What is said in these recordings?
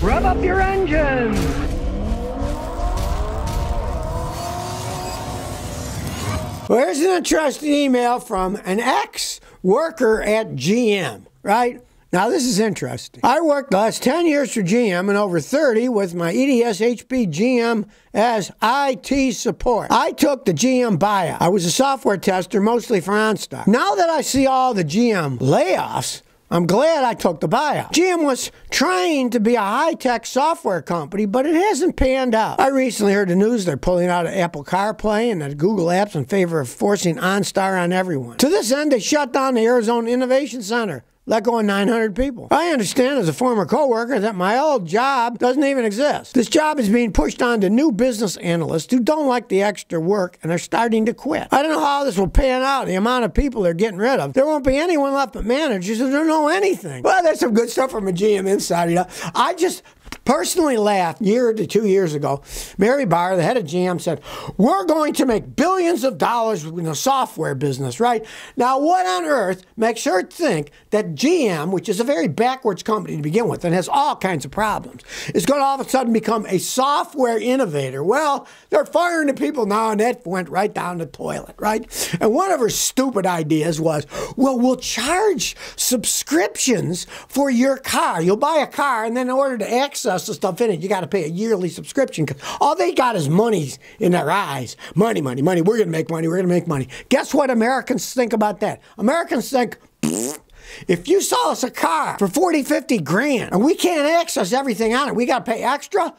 Rev up your engines! Well, here's an interesting email from an ex-worker at GM, right? Now, this is interesting. I worked the last 10 years for GM and over 30 with my EDS HP GM as IT support. I took the GM buyout. I was a software tester, mostly for OnStar. Now that I see all the GM layoffs, I'm glad I took the buyout. GM was trying to be a high-tech software company, but it hasn't panned out. I recently heard the news they're pulling out of Apple CarPlay and the Google Apps in favor of forcing OnStar on everyone. To this end, they shut down the Arizona Innovation Center. Let go of 900 people. I understand as a former coworker that my old job doesn't even exist. This job is being pushed on to new business analysts who don't like the extra work and are starting to quit. I don't know how this will pan out, the amount of people they're getting rid of. There won't be anyone left but managers who don't know anything. Well, that's some good stuff from a GM insider. I just personally laughed a year to 2 years ago. Mary Barr, the head of GM, said, we're going to make billions of dollars in the software business, right? Now, what on earth makes her think that GM, which is a very backwards company to begin with and has all kinds of problems, is going to all of a sudden become a software innovator? Well, they're firing the people now, and that went right down the toilet, right? And one of her stupid ideas was, well, we'll charge subscriptions for your car. You'll buy a car, and then in order to access the stuff in it, you got to pay a yearly subscription. All they got is money in their eyes. Money, money, money. We're going to make money. We're going to make money. Guess what Americans think about that? Americans think, if you sell us a car for 40, 50 grand and we can't access everything on it, we got to pay extra,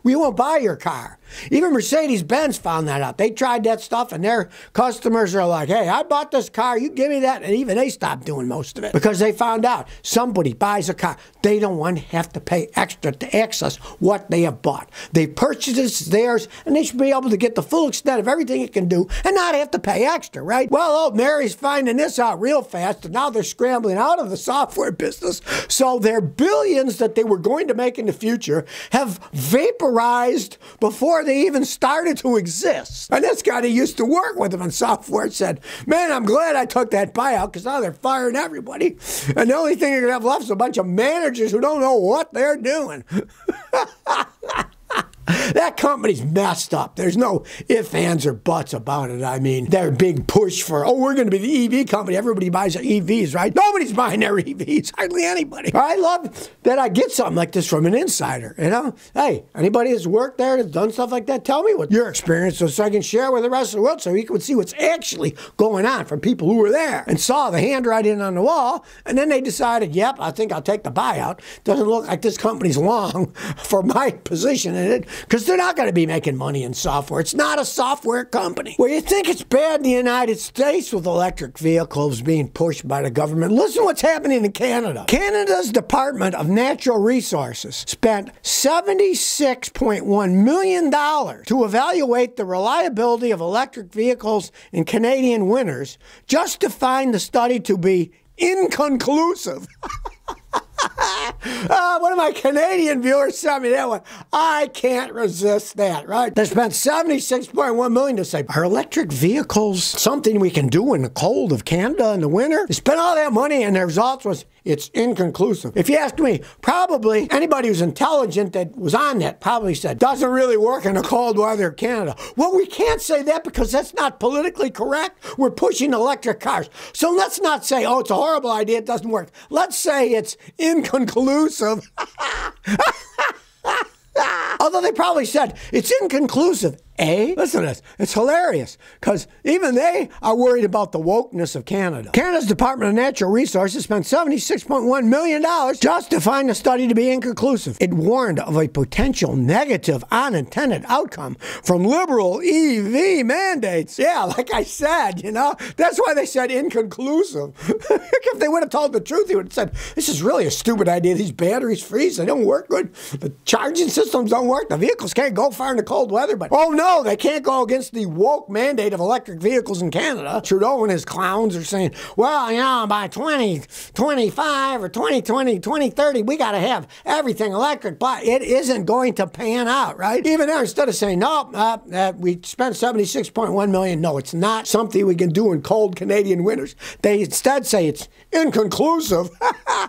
we won't buy your car. Even Mercedes-Benz found that out. They tried that stuff, and their customers are like, hey, I bought this car, you give me that, and even they stopped doing most of it because they found out somebody buys a car, they don't want to have to pay extra to access what they have bought. They purchased it, it's theirs, and they should be able to get the full extent of everything it can do and not have to pay extra, right? Well, old Mary's finding this out real fast, and now they're scrambling out of the software business, so their billions that they were going to make in the future have vaporized before they even started to exist. And this guy that used to work with them in software said, man, I'm glad I took that buyout because now they're firing everybody. And the only thing you're going to have left is a bunch of managers who don't know what they're doing. That company's messed up. There's no ifs, ands, or buts about it. I mean, their big push for, oh, we're going to be the EV company. Everybody buys EVs, right? Nobody's buying their EVs. Hardly anybody. I love that I get something like this from an insider, you know? Hey, anybody that's worked there, that's done stuff like that, tell me what your experience was so I can share with the rest of the world so you can see what's actually going on from people who were there and saw the handwriting on the wall, and then they decided, yep, I think I'll take the buyout. Doesn't look like this company's long for my position in it, because they're not going to be making money in software. It's not a software company. Well, you think it's bad in the United States with electric vehicles being pushed by the government. Listen what's happening in Canada. Canada's Department of Natural Resources spent $76.1 million to evaluate the reliability of electric vehicles in Canadian winters, just to find the study to be inconclusive. One of my Canadian viewers sent me that one. I can't resist that, right? They spent $76.1 million to say, are electric vehicles something we can do in the cold of Canada in the winter? They spent all that money, and the result was it's inconclusive. If you ask me, probably anybody who's intelligent that was on that probably said, doesn't really work in the cold weather of Canada. Well, we can't say that because that's not politically correct. We're pushing electric cars. So let's not say, oh, it's a horrible idea, it doesn't work. Let's say it's inconclusive. Although they probably said it's inconclusive. Listen to this. It's hilarious because even they are worried about the wokeness of Canada. Canada's Department of Natural Resources spent $76.1 million just to find the study to be inconclusive. It warned of a potential negative unintended outcome from liberal EV mandates. Yeah, like I said, you know, that's why they said inconclusive. If they would have told the truth, they would have said, this is really a stupid idea. These batteries freeze. They don't work good. The charging systems don't work. The vehicles can't go far in the cold weather. But, oh no, no, they can't go against the woke mandate of electric vehicles in Canada. Trudeau and his clowns are saying, well, you know, by 2025 or 2020, 2030, we got to have everything electric. But it isn't going to pan out, right? Even there, instead of saying, nope, we spent $76.1 million. No, it's not something we can do in cold Canadian winters. They instead say it's inconclusive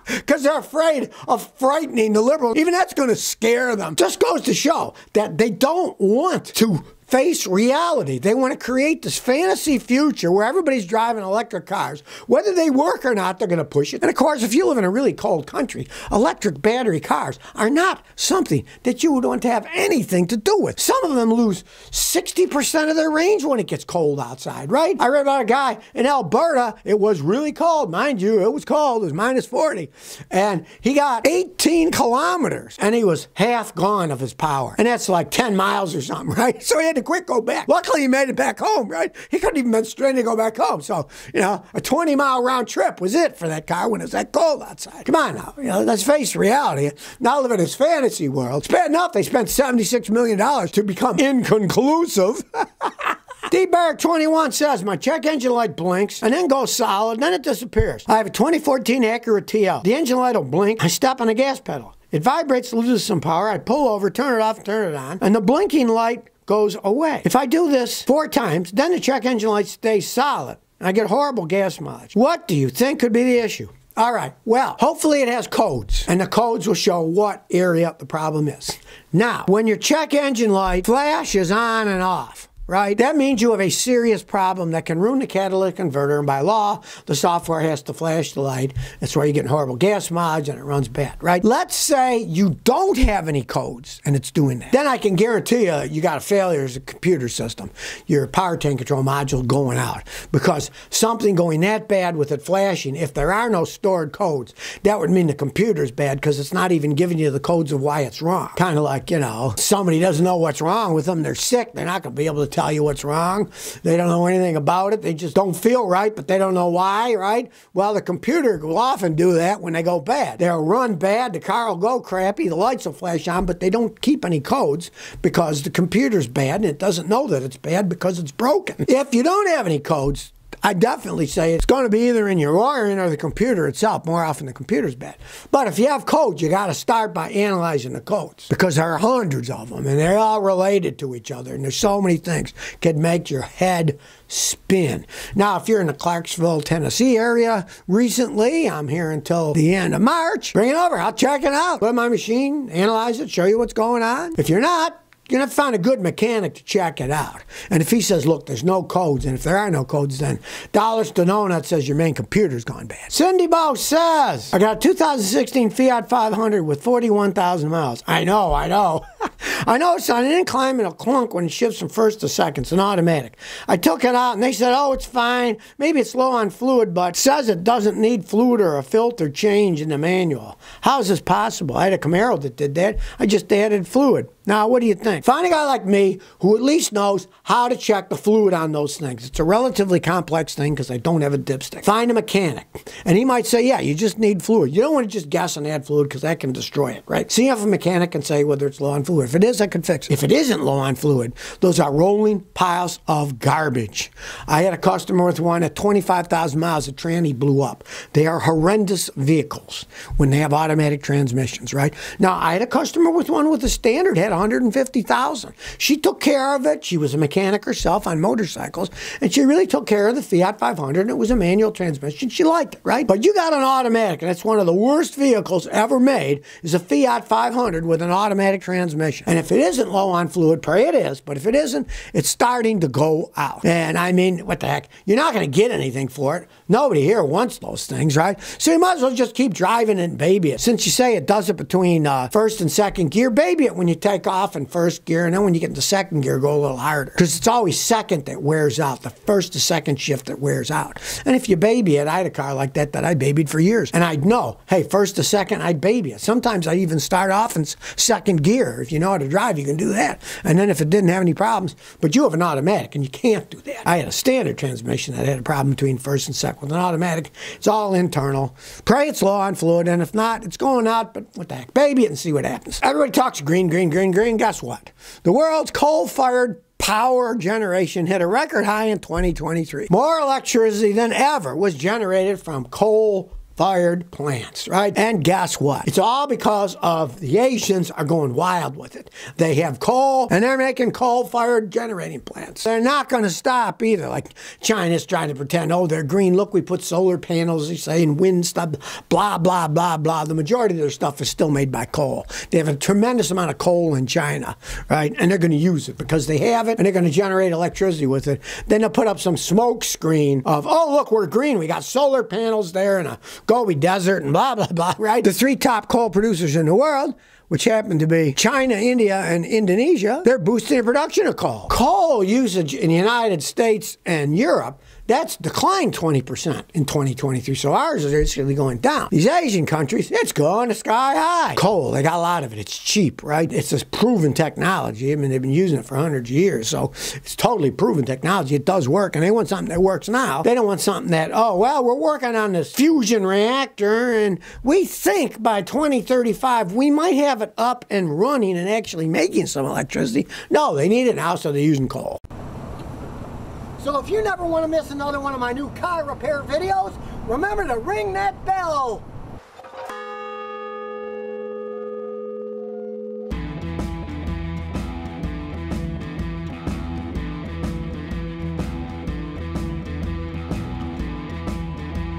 because they're afraid of frightening the Liberals. Even that's going to scare them. Just goes to show that they don't want to face reality. They want to create this fantasy future where everybody's driving electric cars. Whether they work or not, they're going to push it. And of course, if you live in a really cold country, electric battery cars are not something that you would want to have anything to do with. Some of them lose 60% of their range when it gets cold outside, right? I read about a guy in Alberta. It was really cold. Mind you, it was cold. It was minus 40. And he got 18 kilometers and he was half gone of his power. And that's like 10 miles or something, right? So he had to quick go back. Luckily, he made it back home, right? He couldn't even been straight to go back home. So, you know, a 20-mile round trip was it for that car when it's that cold outside. Come on now, you know, let's face reality. Now live in this fantasy world. It's bad enough they spent $76 million to become inconclusive. D-Barrack21 says, my check engine light blinks and then goes solid, then it disappears. I have a 2014 Acura TL. The engine light will blink. I step on the gas pedal. It vibrates, loses some power. I pull over, turn it off, turn it on, and the blinking light goes away. If I do this 4 times, then the check engine light stays solid. And I get horrible gas mileage. What do you think could be the issue? All right, well, hopefully it has codes, and the codes will show what area the problem is. Now, when your check engine light flashes on and off, right? That means you have a serious problem that can ruin the catalytic converter, and by law, the software has to flash the light. That's why you're getting horrible gas mileage and it runs bad, right? Let's say you don't have any codes and it's doing that. Then I can guarantee you got a failure as a computer system. Your power tank control module going out because something going that bad with it flashing, if there are no stored codes, that would mean the computer's bad because it's not even giving you the codes of why it's wrong. Kind of like, you know, somebody doesn't know what's wrong with them. They're sick. They're not going to be able to tell you what's wrong. They don't know anything about it. They just don't feel right, but they don't know why, right? Well, the computer will often do that when they go bad. They'll run bad, the car will go crappy, the lights will flash on, but they don't keep any codes because the computer's bad and it doesn't know that it's bad because it's broken. If you don't have any codes, I definitely say it's going to be either in your wiring or the computer itself. More often the computer's bad. But if you have codes, you got to start by analyzing the codes because there are hundreds of them and they're all related to each other. And there's so many things can make your head spin. Now, if you're in the Clarksville, Tennessee area recently, I'm here until the end of March. Bring it over. I'll check it out. Put it in my machine, analyze it, show you what's going on. If you're not, you're going to find a good mechanic to check it out. And if he says, look, there's no codes, and if there are no codes, then dollars to donut says your main computer's gone bad. Cindy Bo says, I got a 2016 Fiat 500 with 41,000 miles. I know. I know it's on an incline and a clunk when it shifts from first to second. It's an automatic. I took it out and they said, oh, it's fine. Maybe it's low on fluid, but it says it doesn't need fluid or a filter change in the manual. How is this possible? I had a Camaro that did that. I just added fluid. Now, what do you think? Find a guy like me who at least knows how to check the fluid on those things. It's a relatively complex thing because I don't have a dipstick. Find a mechanic. And he might say, yeah, you just need fluid. You don't want to just guess and add fluid because that can destroy it, right? See if a mechanic can say whether it's low on fluid. If it is, I can fix it. If it isn't low on fluid, those are rolling piles of garbage. I had a customer with one at 25,000 miles. The tranny blew up. They are horrendous vehicles when they have automatic transmissions, right? Now, I had a customer with one with a standard, had 150,000. She took care of it. She was a mechanic herself on motorcycles, and she really took care of the Fiat 500, and it was a manual transmission. She liked it, right? But you got an automatic, and that's one of the worst vehicles ever made, is a Fiat 500 with an automatic transmission. And if it isn't low on fluid, pray it is, but if it isn't, it's starting to go out. And I mean, what the heck? You're not going to get anything for it. Nobody here wants those things, right? So you might as well just keep driving and baby it. Since you say it does it between first and second gear, baby it when you take off in first gear, and then when you get into second gear, go a little harder. Because it's always second that wears out, the first to second shift that wears out. And if you baby it, I had a car like that I babied for years. And I'd know, hey, first to second, I'd baby it. Sometimes I'd even start off in second gear. If you know how to drive, you can do that. And then if it didn't have any problems, but you have an automatic, and you can't do that. I had a standard transmission that had a problem between first and second. With an automatic, it's all internal. Pray it's low on fluid, and if not, it's going out, but what the heck, baby it and see what happens. Everybody talks green, green, green, green. Guess what? The world's coal-fired power generation hit a record high in 2023. More electricity than ever was generated from coal-fired plants, right? And guess what? It's all because of the Asians are going wild with it. They have coal, and they're making coal-fired generating plants. They're not going to stop either. Like China's trying to pretend, oh, they're green. Look, we put solar panels, they say, and wind stuff, blah, blah, blah, blah. The majority of their stuff is still made by coal. They have a tremendous amount of coal in China, right? And they're going to use it because they have it, and they're going to generate electricity with it. Then they'll put up some smoke screen of, oh, look, we're green. We got solar panels there and a Gobi Desert and blah, blah, blah, right? The three top coal producers in the world, which happen to be China, India, and Indonesia, they're boosting the production of coal. Coal usage in the United States and Europe, that's declined 20% in 2023. So ours is basically going down. These Asian countries, it's going to sky high. Coal, they got a lot of it. It's cheap, right? It's a proven technology. I mean, they've been using it for hundreds of years. So it's totally proven technology. It does work. And they want something that works now. They don't want something that, oh, well, we're working on this fusion reactor. And we think by 2035, we might have it up and running and actually making some electricity. No, they need it now, so they're using coal. So if you never want to miss another one of my new car repair videos, remember to ring that bell.